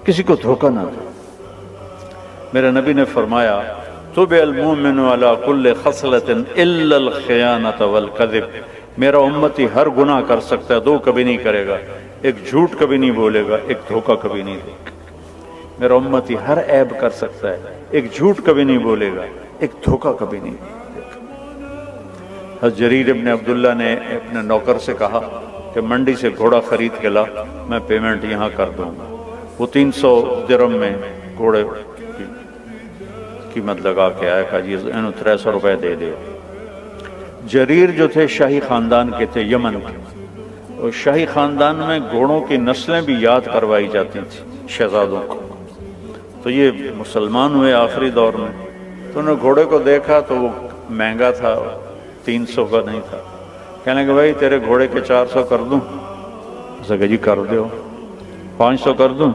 کسی کو دھوکہ نہ دے۔ میرے نبی نے فرمایا طبع المؤمن علی کل خصلۃ الا الخیانۃ والکذب، میرا امتی ہر گناہ کر سکتا ہے، دو کبھی نہیں کرے گا، ایک جھوٹ کبھی نہیں بولے گا، ایک دھوکہ کبھی نہیں دے گا۔ میرا امتی ہر عیب کر سکتا ہے، ایک جھوٹ کبھی نہیں بولے گا، ایک دھوکہ کبھی نہیں دے گا۔ حضرت جریر ابن عبداللہ نے اپنے نوکر سے کہا کہ منڈی سے گھوڑا خرید کے لا، میں پیمنٹ یہاں کر دوں گا۔ وہ 300 درہم میں گھوڑے کی قیمت لگا کے آیا، کہا جی انہوں 300 روپے دے دے۔ جریر جو تھے شاہی خاندان کے تھے، یمن کے، اور شاہی خاندان میں گھوڑوں کی نسلیں بھی یاد کروائی جاتی تھیں شہزادوں کو۔ تو یہ مسلمان ہوئے آخری دور میں، تو انہوں نے گھوڑے کو دیکھا تو وہ مہنگا تھا، 300 کا نہیں تھا۔ کہنے لگے بھائی تیرے گھوڑے کے 400 کر دوں؟ اس نے کہا جی کر دو۔ 500 کر دوں؟